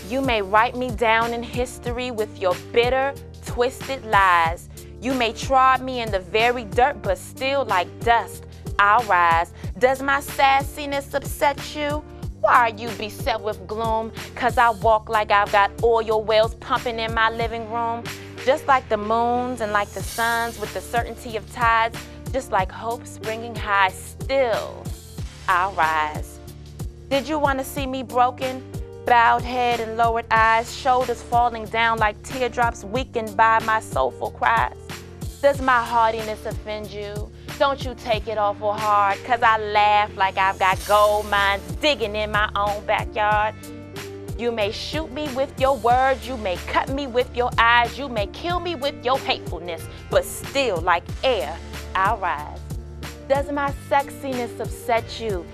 You may write me down in history with your bitter, twisted lies. You may trod me in the very dirt, but still like dust, I'll rise. Does my sassiness upset you? Why are you beset with gloom? 'Cause I walk like I've got oil wells pumping in my living room. Just like the moons and like the suns with the certainty of tides, just like hope springing high, still I'll rise. Did you want to see me broken? Bowed head and lowered eyes, shoulders falling down like teardrops weakened by my soulful cries. Does my hardiness offend you? Don't you take it awful hard, 'cause I laugh like I've got gold mines digging in my own backyard. You may shoot me with your words, you may cut me with your eyes, you may kill me with your hatefulness, but still like air, I'll rise. Does my sexiness upset you?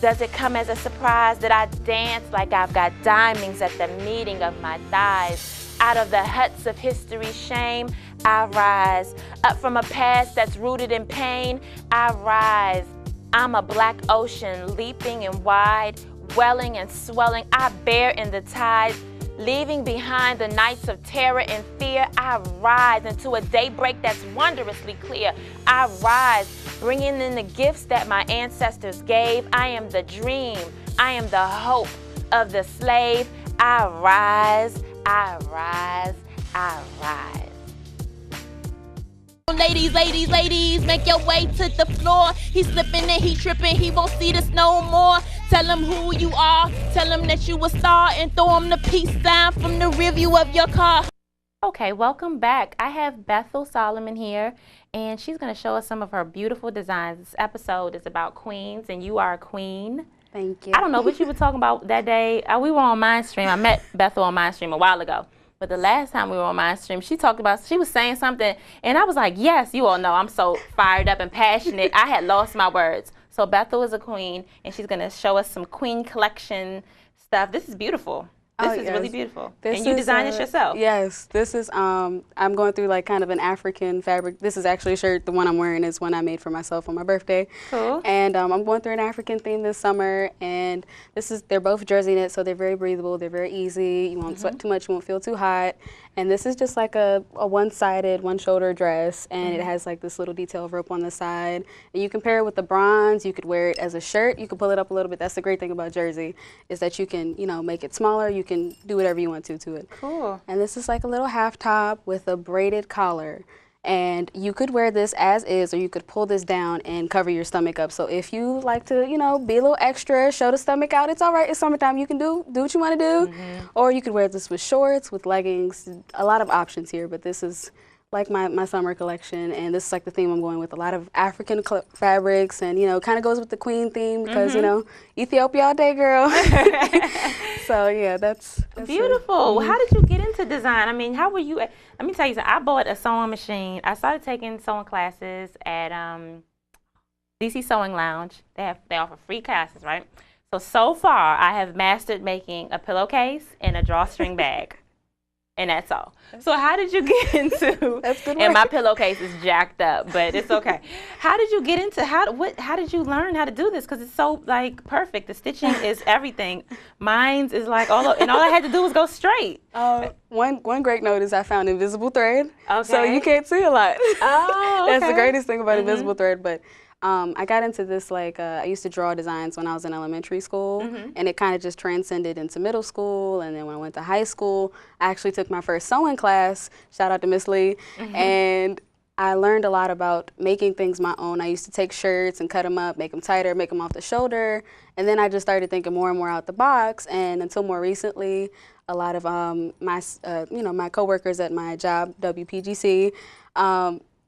Does it come as a surprise that I dance like I've got diamonds at the meeting of my thighs? Out of the huts of history's shame, I rise. Up from a past that's rooted in pain, I rise. I'm a black ocean, leaping and wide, welling and swelling, I bear in the tide. Leaving behind the nights of terror and fear, I rise into a daybreak that's wondrously clear. I rise, bringing in the gifts that my ancestors gave. I am the dream, I am the hope of the slave. I rise, I rise, I rise. Ladies, ladies, ladies, make your way to the floor. He's slipping and he tripping, he won't see this no more. Tell him who you are, tell him that you a star, and throw him the peace sign from the rear view of your car. Okay, welcome back. I have Bethel Solomon here, and she's going to show us some of her beautiful designs. This episode is about queens, and you are a queen. Thank you. I don't know what you were talking about that day. We were on Mindstream. I met Bethel on Mindstream a while ago. But the last time we were on Mindstream, she was saying something, and I was like, yes, you all know I'm so fired up and passionate. I had lost my words. So Bethel is a queen, and she's going to show us some queen collection stuff. This is beautiful. This is really beautiful. And you designed this yourself? Yes. This is, I'm going through like kind of an African fabric. This is actually a shirt. The one I'm wearing is one I made for myself on my birthday. Cool. And I'm going through an African theme this summer. And they're both jersey knit, so they're very breathable. They're very easy. You won't sweat too much. You won't feel too hot. And this is just like a one-sided, one-shoulder dress. And it has like this little detail of rope on the side. And you can pair it with the bronze. You could wear it as a shirt. You can pull it up a little bit. That's the great thing about jersey, is that you can, make it smaller. You can do whatever you want to it. Cool. And this is like a little half top with a braided collar. And you could wear this as is, or you could pull this down and cover your stomach up. So if you like to, be a little extra, show the stomach out, it's all right. It's summertime. You can do what you want to do. Or you could wear this with shorts, with leggings. A lot of options here, but this is like my summer collection, and this is like the theme I'm going with. A lot of African fabrics, and kind of goes with the queen theme because Ethiopia all day, girl. So yeah, that's beautiful. How did you get into design? I mean, how were you? Let me tell you something. I bought a sewing machine. I started taking sewing classes at DC Sewing Lounge. They offer free classes, right? So far, I have mastered making a pillowcase and a drawstring bag. And that's all. So how did you get into? That's good work. And my pillowcase is jacked up, but it's okay. How did you get into how did you learn how to do this? Because it's so like perfect. The stitching is everything. Mine's is like all I had to do was go straight. One great note is I found invisible thread. Okay. So you can't see a lot. Oh, okay. That's the greatest thing about invisible thread. But I got into this I used to draw designs when I was in elementary school, and it kind of just transcended into middle school. And then when I went to high school, I actually took my first sewing class. Shout out to Miss Lee. And I learned a lot about making things my own. I used to take shirts and cut them up, make them tighter, make them off the shoulder. And then I just started thinking more and more out the box. And until more recently, a lot of my coworkers at my job, WPGC,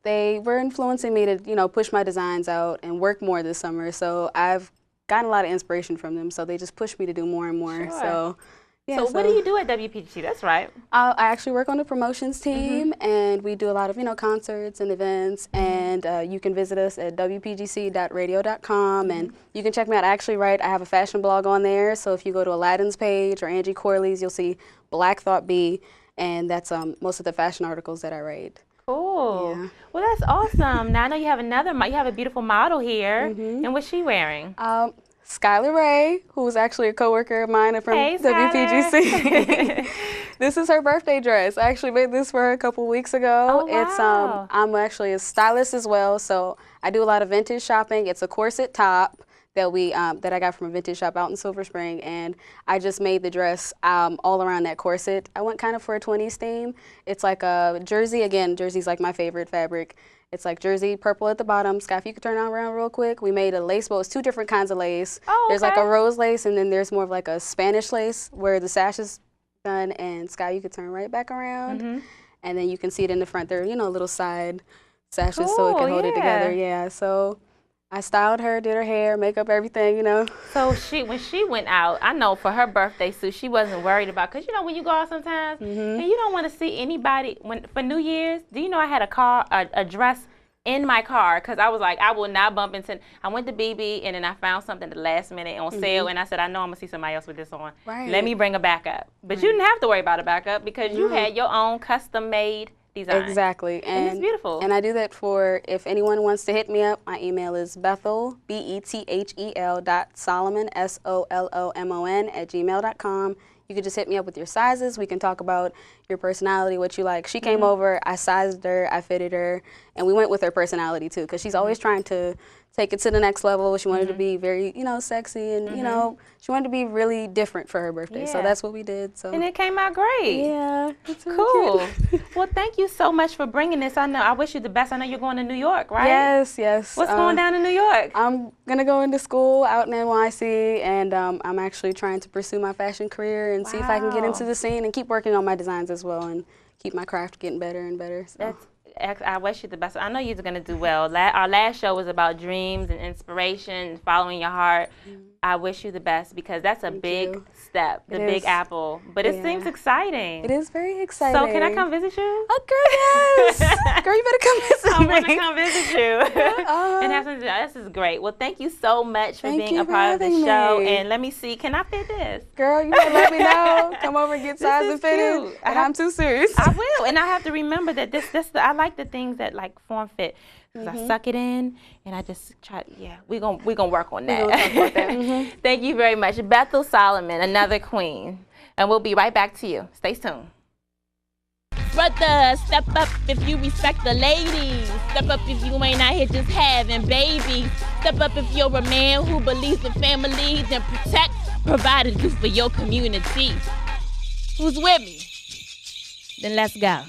they were influencing me to, push my designs out and work more this summer. So I've gotten a lot of inspiration from them. So they just pushed me to do more and more. Sure. So, yeah. So what do you do at WPGC? That's right. I actually work on the promotions team, and we do a lot of, concerts and events. And you can visit us at wpgc.radio.com, and you can check me out. I have a fashion blog on there. So if you go to Aladdin's page or Angie Corley's, you'll see Black Thought Bee, and that's most of the fashion articles that I write. Cool. Yeah. Well, that's awesome. Now I know you have a beautiful model here. And what's she wearing? Skylar Ray, who's actually a coworker of mine from Hey, WPGC. This is her birthday dress. I actually made this for her a couple weeks ago. Oh, wow. I'm actually a stylist as well, so I do a lot of vintage shopping. It's a corset top that I got from a vintage shop out in Silver Spring, and I just made the dress all around that corset. I went kind of for a 20s theme. It's like a jersey. Again, jersey's like my favorite fabric. It's like jersey, purple at the bottom. Scott, if you could turn around real quick. We made a lace bow. It's two different kinds of lace. Oh, There's like okay. a rose lace, and then there's more of like a Spanish lace where the sash is done. And Scott, you could turn right back around, and then you can see it in the front. There, little side sashes so it can hold it together. Yeah. So I styled her, did her hair, makeup, everything. So when she went out, I know for her birthday suit, she wasn't worried about, because when you go out sometimes and you don't want to see anybody. For New Year's, do you know I had a dress in my car, because I was like, I will not bump into. I went to BB and then I found something at the last minute on sale, and I said, I know I'm gonna see somebody else with this on. Right. Let me bring a backup. But you didn't have to worry about a backup because you had your own custom made design. Exactly. And it's beautiful. And I do that for, if anyone wants to hit me up, my email is Bethel, BETHEL.Solomon, SOLOMON @gmail.com. You can just hit me up with your sizes. We can talk about your personality, what you like. She came over, I sized her, I fitted her, and we went with her personality too, because she's always trying to take it to the next level. She wanted to be very, sexy, and she wanted to be really different for her birthday. So that's what we did. So. And it came out great. Yeah, it's really cool. cute. Well, thank you so much for bringing this. I wish you the best. I know you're going to New York, right? Yes. What's going down in New York? I'm gonna go into school out in NYC, and I'm actually trying to pursue my fashion career and see if I can get into the scene and keep working on my designs as well and keep my craft getting better and better. So. I wish you the best. I know you're going to do well. Our last show was about dreams and inspiration, following your heart. I wish you the best, because that's a big step, the Big Apple. But it seems exciting. It is very exciting. So can I come visit you? Oh, girl, yes. Girl, you better come visit me. I want to come visit you. And have some. This is great. Well, thank you so much for being a part of the show. And let me see, can I fit this? Girl, you better let me know. Come over and get size and fitted. And I'm too serious. I will. And I have to remember that I like the things that like form fit. Because I suck it in, and I just try. Yeah, we're gonna work on that. We're gonna talk about that. Thank you very much, Bethel Solomon, another queen, and we'll be right back to you. Stay tuned. Brother, step up if you respect the ladies. Step up if you ain't out here just having babies. Step up if you're a man who believes in family, then protect, provide, and do for your community. Who's with me? Then let's go.